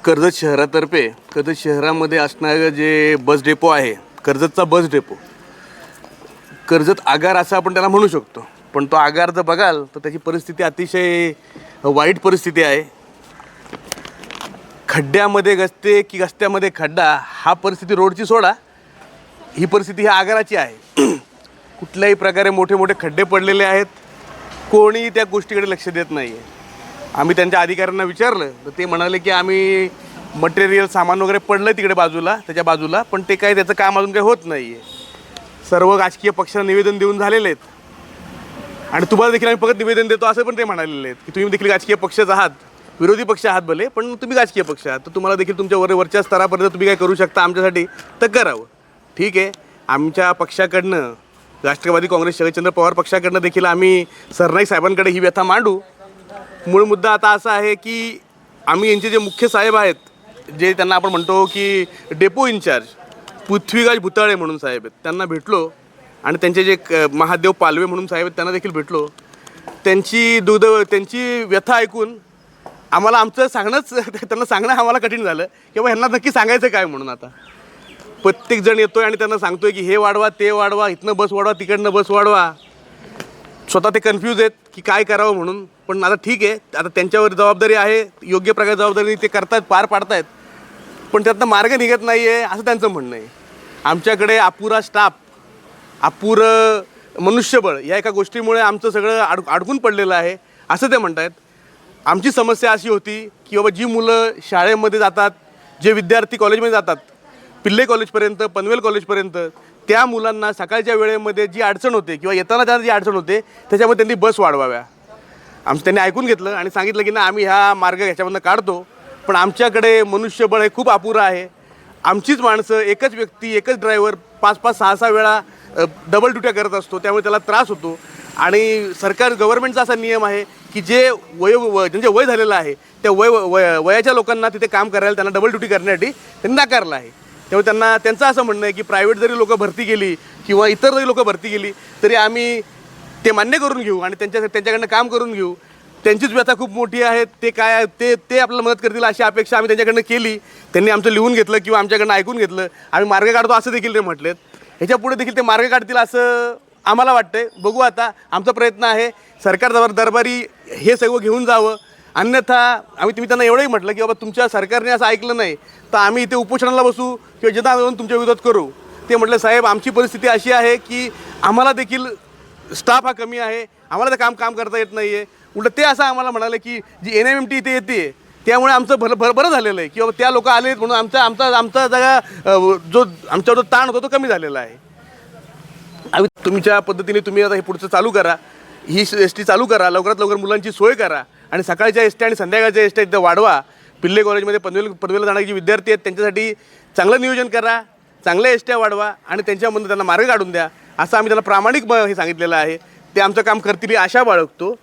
कर्जत शहरामध्ये असणारं जे बस डेपो आहे, कर्जतचा बस डेपो, कर्जत आगार असं आपण त्याला म्हणू शकतो. पण तो आगार जर बघाल तर त्याची परिस्थिती अतिशय वाईट परिस्थिती आहे. खड्ड्यामध्ये गस्ते की गस्त्यामध्ये खड्डा, हा परिस्थिती रोडची सोडा, ही परिस्थिती ह्या आगाराची आहे. कुठल्याही प्रकारे मोठे मोठे खड्डे पडलेले आहेत. कोणी त्या गोष्टीकडे लक्ष देत नाही आहे. आम्ही त्यांच्या अधिकाऱ्यांना विचारलं तर ते म्हणाले की आम्ही मटेरियल सामान वगैरे पडलं तिकडे बाजूला, त्याच्या बाजूला, पण ते काही त्याचं काम अजून काही होत नाही आहे. सर्व राजकीय पक्षांना निवेदन देऊन झालेले आहेत आणि तुम्हाला देखील आम्ही फक्त निवेदन देतो असं पण ते म्हणालेले आहेत की तुम्ही देखील राजकीय पक्षच आहात, विरोधी पक्ष आहात भले, पण तुम्ही राजकीय पक्ष आहात, तर तुम्हाला देखील तुमच्या वरच्या स्तरापर्यंत तुम्ही काय करू शकता आमच्यासाठी तर करावं. ठीक आहे, आमच्या पक्षाकडनं, राष्ट्रवादी काँग्रेस शरदचंद्र पवार पक्षाकडनं देखील आम्ही सरनाईक साहेबांकडे ही व्यथा मांडू. मूळ मुद्दा आता असा आहे की आम्ही यांचे जे मुख्य साहेब आहेत, जे त्यांना आपण म्हणतो की डेपो इन्चार्ज पृथ्वीराज भुताळे म्हणून साहेब आहेत, त्यांना भेटलो आणि त्यांचे जे महादेव पालवे म्हणून साहेब आहेत त्यांना देखील भेटलो. त्यांची व्यथा ऐकून आम्हाला त्यांना सांगणं आम्हाला कठीण झालं की बाबा ह्यांना नक्की सांगायचं काय म्हणून. आता प्रत्येकजण येतोय आणि त्यांना सांगतोय की हे वाढवा, ते वाढवा, इथनं बस वाढवा, तिकडनं बस वाढवा. स्वतः ते कन्फ्यूज आहेत की काय करावं म्हणून. पण आता ठीक आहे, आता त्यांच्यावर जबाबदारी आहे, योग्य प्रकारे जबाबदारी ते करतायत, पार पाडतायत, पण त्यातनं मार्ग निघत नाही आहे असं त्यांचं म्हणणं आहे. आमच्याकडे अपुरा स्टाफ, अपुरं मनुष्यबळ या एका गोष्टीमुळे आमचं सगळं अडकून पडलेलं आहे असं ते म्हणत आहेत. आमची समस्या अशी होती की बाबा जी मुलं शाळेमध्ये जातात, जे विद्यार्थी कॉलेजमध्ये जातात, पिल्ले कॉलेजपर्यंत, पनवेल कॉलेजपर्यंत, त्या मुलांना सकाळच्या वेळेमध्ये जी अडचण होते किंवा येताना त्यांना जी अडचण होते त्याच्यामध्ये त्यांनी बस वाढवाव्या. त्यांनी ऐकून घेतलं आणि सांगितलं की ना आम्ही ह्या मार्ग ह्याच्यामधून काढतो, पण आमच्याकडे मनुष्यबळ हे खूप अपुरं आहे. आमचीच माणसं, एकच व्यक्ती, एकच ड्रायव्हर 5-5, 6-6 वेळा डबल ड्युट्या करत असतो, त्यामुळे त्याला त्रास होतो. आणि गव्हर्नमेंटचा असा नियम आहे की जे ज्यांचे वय झालेलं आहे त्या वयाच्या लोकांना तिथे काम करायला, त्यांना डबल ड्युटी करण्यासाठी त्यांनी नाकारलं आहे. त्यामुळे त्यांचं असं म्हणणं आहे की प्रायव्हेट जरी लोकं भरती केली किंवा इतर जरी लोकं भरती केली तरी आम्ही ते मान्य करून घेऊ आणि त्यांच्याकडनं काम करून घेऊ. त्यांचीच व्यथा खूप मोठी आहे, ते काय ते आपल्याला मदत करतील अशी अपेक्षा आम्ही त्यांच्याकडनं केली. त्यांनी आमचं लिहून घेतलं किंवा आमच्याकडनं ऐकून घेतलं, आम्ही मार्ग काढतो असं देखील ते म्हटलेत. ह्याच्यापुढे देखील ते मार्ग काढतील असं आम्हाला वाटतंय. बघू, आता आमचा प्रयत्न आहे सरकार दरबारी हे सगळं घेऊन जावं. अन्यथा तुम्ही त्यांना एवढंही म्हटलं की बाबा तुमच्या सरकारने असं ऐकलं नाही तर आम्ही इथे उपोषणाला बसू किंवा जनआंदोलन तुमच्या विरोधात करू. ते म्हटलं साहेब आमची परिस्थिती अशी आहे की आम्हाला देखील स्टाफ हा कमी आहे, आम्हाला ते काम करता येत नाही आहे. उलट ते असं आम्हाला म्हणाले की जी NMMT इथे येते त्यामुळे आमचं बरं झालेलं आहे की बाबा त्या लोक आले म्हणून आमचा जागा जो आमच्यावर जो ताण होतो तो कमी झालेला आहे. आम्ही तुमच्या पद्धतीने तुम्ही आता हे पुढचं चालू करा, ही ST चालू करा, लवकरात लवकर मुलांची सोय करा आणि सकाळच्या ST आणि संध्याकाळच्या ST इथं वाढवा. पिल्ले कॉलेजमध्ये पनवेलला जाणारे जे विद्यार्थी आहेत त्यांच्यासाठी चांगलं नियोजन करा, चांगल्या ST वाढवा आणि त्यांच्यामधून त्यांना मार्ग काढून द्या असं आम्ही त्यांना प्रामाणिक हे सांगितलेलं आहे. ते आमचं काम करतील ही आशा बाळगतो.